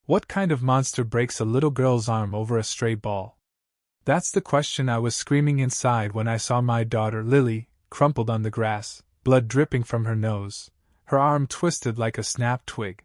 What kind of monster breaks a little girl's arm over a stray ball? That's the question I was screaming inside when I saw my daughter Lily, crumpled on the grass, blood dripping from her nose, her arm twisted like a snapped twig.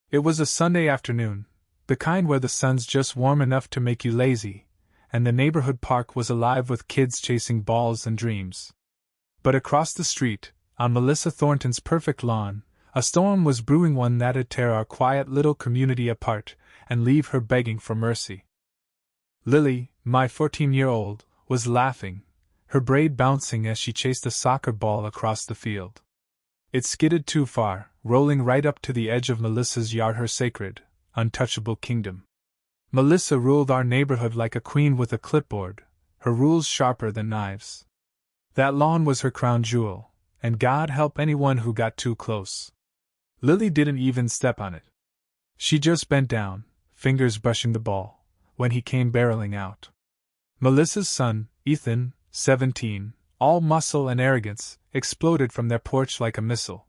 It was a Sunday afternoon, the kind where the sun's just warm enough to make you lazy, and the neighborhood park was alive with kids chasing balls and dreams. But across the street, on Melissa Thornton's perfect lawn, a storm was brewing, one that'd tear our quiet little community apart and leave her begging for mercy. Lily, my 14-year-old, was laughing, her braid bouncing as she chased a soccer ball across the field. It skidded too far, rolling right up to the edge of Melissa's yard, her sacred, untouchable kingdom. Melissa ruled our neighborhood like a queen with a clipboard, her rules sharper than knives. That lawn was her crown jewel, and God help anyone who got too close. Lily didn't even step on it. She just bent down, fingers brushing the ball, when he came barreling out. Melissa's son, Ethan, 17, all muscle and arrogance, exploded from their porch like a missile.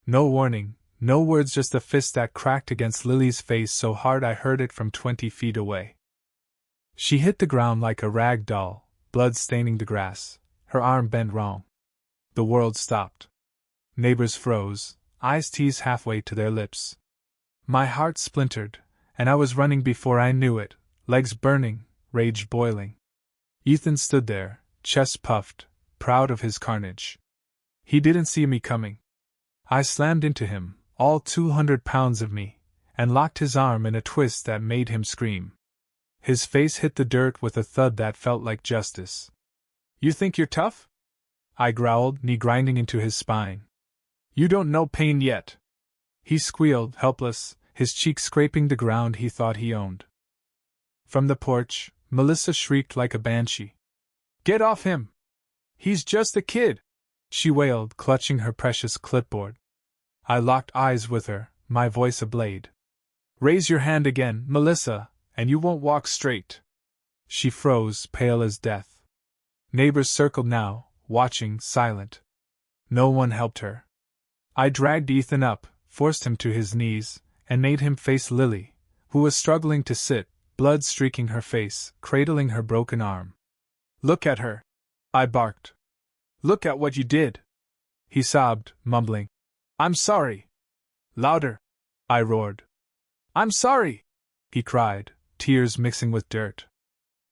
No warning, no words, just a fist that cracked against Lily's face so hard I heard it from 20 feet away. She hit the ground like a rag doll, blood staining the grass, her arm bent wrong. The world stopped. Neighbors froze, iced teas halfway to their lips. My heart splintered, and I was running before I knew it, legs burning, rage boiling. Ethan stood there, chest puffed, proud of his carnage. He didn't see me coming. I slammed into him, all 200 pounds of me, and locked his arm in a twist that made him scream. His face hit the dirt with a thud that felt like justice. "You think you're tough?" I growled, knee grinding into his spine. "You don't know pain yet." He squealed, helpless, his cheeks scraping the ground he thought he owned. From the porch, Melissa shrieked like a banshee. "Get off him! He's just a kid!" she wailed, clutching her precious clipboard. I locked eyes with her, my voice a blade. "Raise your hand again, Melissa, and you won't walk straight." She froze, pale as death. Neighbors circled now, watching, silent. No one helped her. I dragged Ethan up, forced him to his knees, and made him face Lily, who was struggling to sit, blood streaking her face, cradling her broken arm. "Look at her!" I barked. "Look at what you did!" He sobbed, mumbling, "I'm sorry." "Louder!" I roared. "I'm sorry!" he cried, tears mixing with dirt.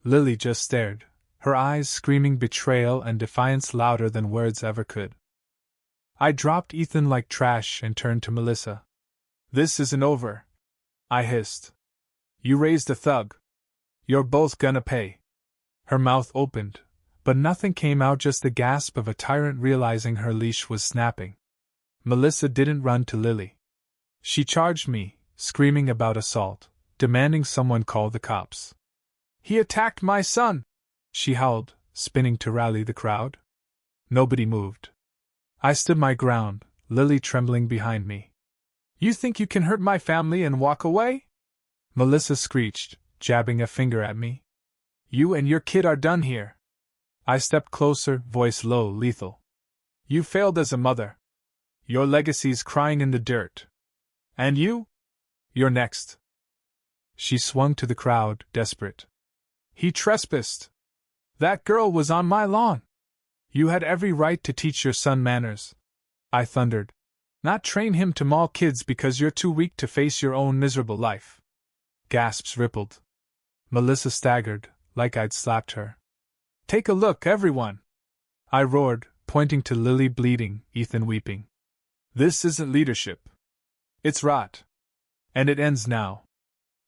Lily just stared, her eyes screaming betrayal and defiance louder than words ever could. I dropped Ethan like trash and turned to Melissa. "This isn't over," I hissed. "You raised a thug. You're both gonna pay." Her mouth opened, but nothing came out, just the gasp of a tyrant realizing her leash was snapping. Melissa didn't run to Lily. She charged me, screaming about assault, demanding someone call the cops. "He attacked my son!" she howled, spinning to rally the crowd. Nobody moved. I stood my ground, Lily trembling behind me. "You think you can hurt my family and walk away?" Melissa screeched, jabbing a finger at me. "You and your kid are done here." I stepped closer, voice low, lethal. "You failed as a mother. Your legacy's crying in the dirt. And you? You're next." She swung to the crowd, desperate. "He trespassed. That girl was on my lawn. You had every right to teach your son manners," I thundered. "Not train him to maul kids because you're too weak to face your own miserable life." Gasps rippled. Melissa staggered, like I'd slapped her. "Take a look, everyone!" I roared, pointing to Lily bleeding, Ethan weeping. "This isn't leadership. It's rot. And it ends now."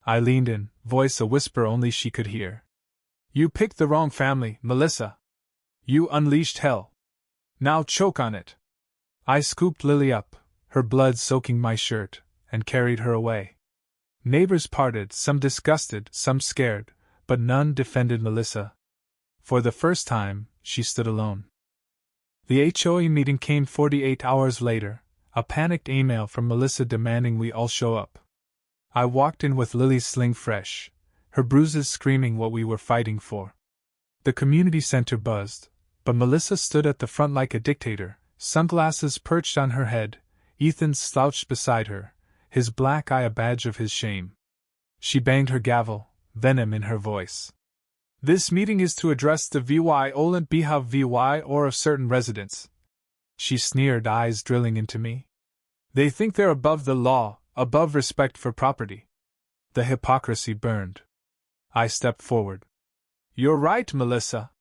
I leaned in, voice a whisper only she could hear. "You picked the wrong family, Melissa. You unleashed hell. Now choke on it." I scooped Lily up, her blood soaking my shirt, and carried her away. Neighbors parted, some disgusted, some scared, but none defended Melissa. For the first time, she stood alone. The HOA meeting came 48 hours later, a panicked email from Melissa demanding we all show up. I walked in with Lily's sling fresh, her bruises screaming what we were fighting for. The community center buzzed, but Melissa stood at the front like a dictator, sunglasses perched on her head, Ethan slouched beside her, his black eye a badge of his shame. She banged her gavel, venom in her voice. This meeting is to address the violent behavior of certain residents. She sneered, eyes drilling into me. They think they're above the law, above respect for property. The hypocrisy burned. I stepped forward. You're right, Melissa.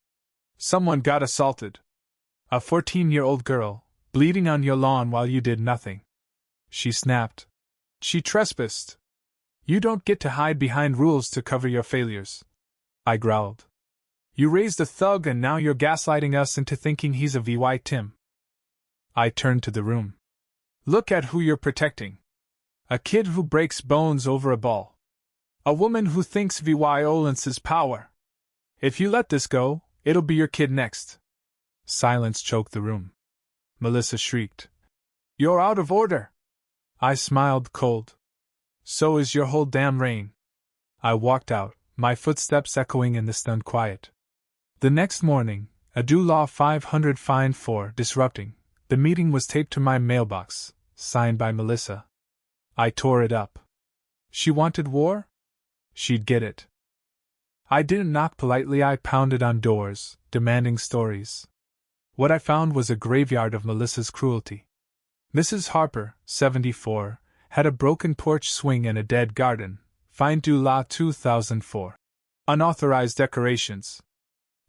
Someone got assaulted. A 14-year-old girl, bleeding on your lawn while you did nothing. She snapped. She trespassed. You don't get to hide behind rules to cover your failures. I growled. You raised a thug and now you're gaslighting us into thinking he's a victim. I turned to the room. Look at who you're protecting. A kid who breaks bones over a ball. A woman who thinks violence is power. If you let this go, it'll be your kid next. Silence choked the room. Melissa shrieked. You're out of order. I smiled cold. So is your whole damn reign. I walked out, my footsteps echoing in the stunned quiet. The next morning, a due law 500 fine for disrupting. The meeting was taped to my mailbox, signed by Melissa. I tore it up. She wanted war? She'd get it. I didn't knock politely, I pounded on doors, demanding stories. What I found was a graveyard of Melissa's cruelty. Mrs. Harper, 74, had a broken porch swing and a dead garden, fine due law 2004. Unauthorized decorations.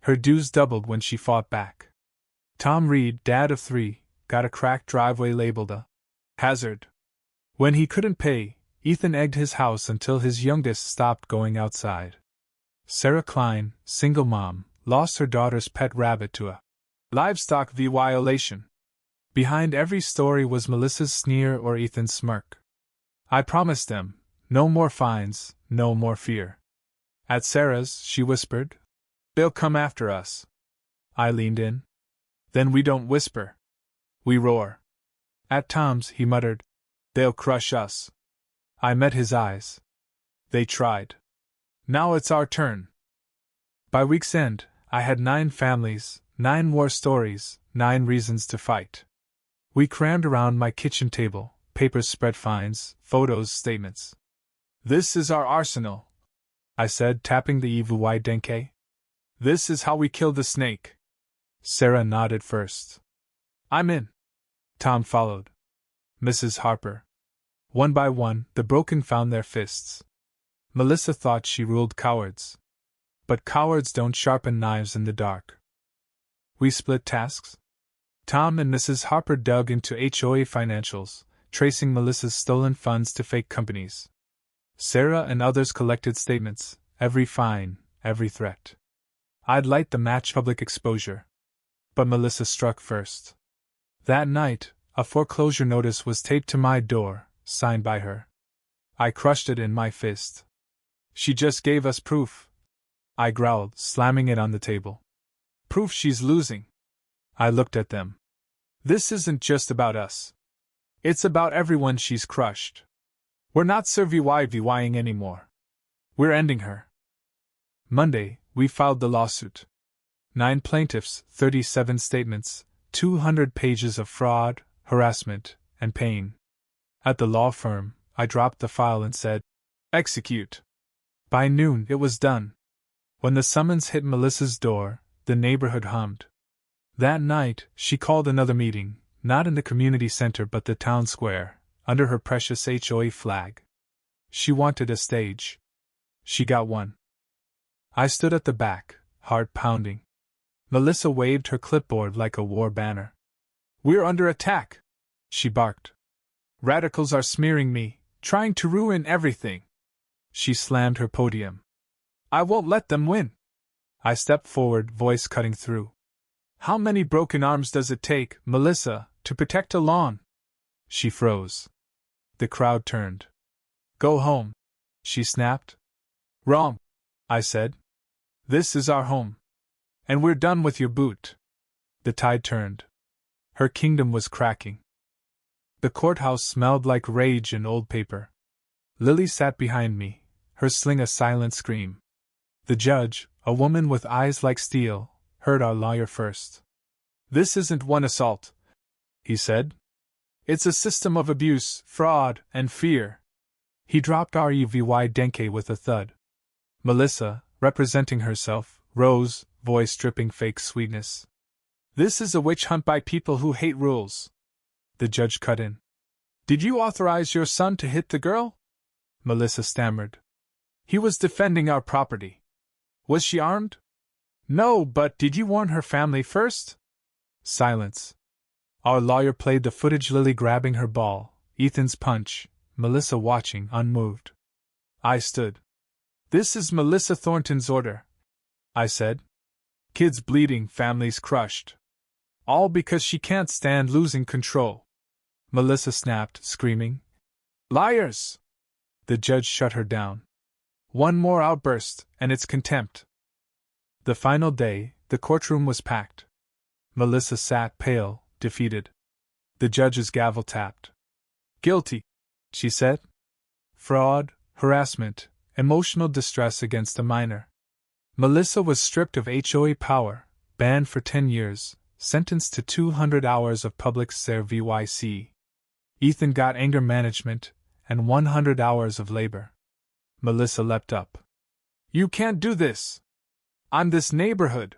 Her dues doubled when she fought back. Tom Reed, dad of 3, got a cracked driveway labeled a hazard. When he couldn't pay, Ethan egged his house until his youngest stopped going outside. Sarah Klein, single mom, lost her daughter's pet rabbit to a livestock violation. Behind every story was Melissa's sneer or Ethan's smirk. I promised them, no more fines, no more fear. At Sarah's, she whispered, they'll come after us. I leaned in. Then we don't whisper. We roar. At Tom's, he muttered, they'll crush us. I met his eyes. They tried. Now it's our turn. By week's end, I had 9 families, 9 war stories, 9 reasons to fight. We crammed around my kitchen table, papers spread, fines, photos, statements. This is our arsenal, I said, tapping the evil white denke. This is how we kill the snake. Sarah nodded first. I'm in. Tom followed. Mrs. Harper. One by one, the broken found their fists. Melissa thought she ruled cowards. But cowards don't sharpen knives in the dark. We split tasks. Tom and Mrs. Harper dug into HOA financials, tracing Melissa's stolen funds to fake companies. Sarah and others collected statements, every fine, every threat. I'd light the match, public exposure. But Melissa struck first. That night, a foreclosure notice was taped to my door, signed by her. I crushed it in my fist. She just gave us proof. I growled, slamming it on the table. Proof she's losing. I looked at them. This isn't just about us. It's about everyone she's crushed. We're not surviving anymore. We're ending her. Monday, we filed the lawsuit. 9 plaintiffs, 37 statements, 200 pages of fraud, harassment, and pain. At the law firm, I dropped the file and said, execute. By noon, it was done. When the summons hit Melissa's door, the neighborhood hummed. That night, she called another meeting, not in the community center but the town square, under her precious HOA flag. She wanted a stage. She got one. I stood at the back, heart pounding. Melissa waved her clipboard like a war banner. We're under attack, she barked. Radicals are smearing me, trying to ruin everything. She slammed her podium. I won't let them win. I stepped forward, voice cutting through. How many broken arms does it take, Melissa, to protect a lawn? She froze. The crowd turned. Go home, she snapped. Wrong, I said. This is our home. And we're done with your boot. The tide turned. Her kingdom was cracking. The courthouse smelled like rage and old paper. Lily sat behind me, her sling a silent scream. The judge, a woman with eyes like steel, heard our lawyer first. This isn't one assault, he said. It's a system of abuse, fraud, and fear. He dropped Revy Denke with a thud. Melissa, representing herself, rose, voice dripping fake sweetness. This is a witch hunt by people who hate rules. The judge cut in. Did you authorize your son to hit the girl? Melissa stammered. He was defending our property. Was she armed? No, but did you warn her family first? Silence. Our lawyer played the footage, Lily grabbing her ball, Ethan's punch, Melissa watching, unmoved. I stood. This is Melissa Thornton's order, I said. Kids bleeding, families crushed. All because she can't stand losing control. Melissa snapped, screaming. Liars! The judge shut her down. One more outburst, and it's contempt. The final day, the courtroom was packed. Melissa sat pale, defeated. The judge's gavel tapped. Guilty, she said. Fraud, harassment, emotional distress against a minor. Melissa was stripped of HOA power, banned for 10 years, sentenced to 200 hours of public service. Ethan got anger management and 100 hours of labor. Melissa leapt up. You can't do this! I'm this neighborhood!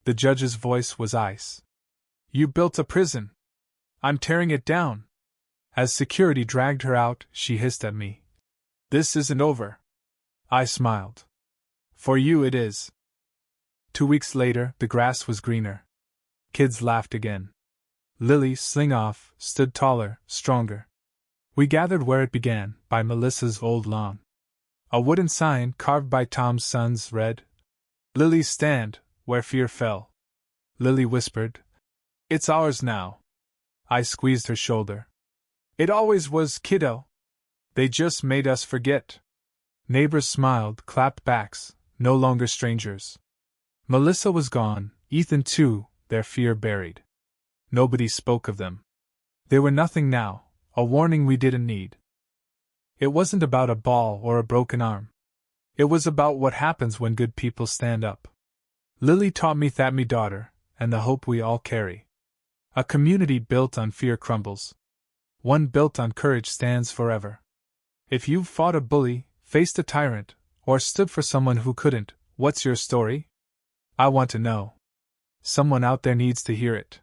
The judge's voice was ice. You built a prison. I'm tearing it down. As security dragged her out, she hissed at me. This isn't over. I smiled. For you it is. 2 weeks later, the grass was greener. Kids laughed again. Lily, sling off, stood taller, stronger. We gathered where it began, by Melissa's old lawn. A wooden sign carved by Tom's sons read, Lily stand, where fear fell. Lily whispered, It's ours now. I squeezed her shoulder. It always was, kiddo. They just made us forget. Neighbors smiled, clapped backs, no longer strangers. Melissa was gone, Ethan too, their fear buried. Nobody spoke of them. They were nothing now, a warning we didn't need. It wasn't about a ball or a broken arm. It was about what happens when good people stand up. Lily taught me that, me daughter, and the hope we all carry. A community built on fear crumbles. One built on courage stands forever. If you've fought a bully, faced a tyrant, or stood for someone who couldn't, what's your story? I want to know. Someone out there needs to hear it.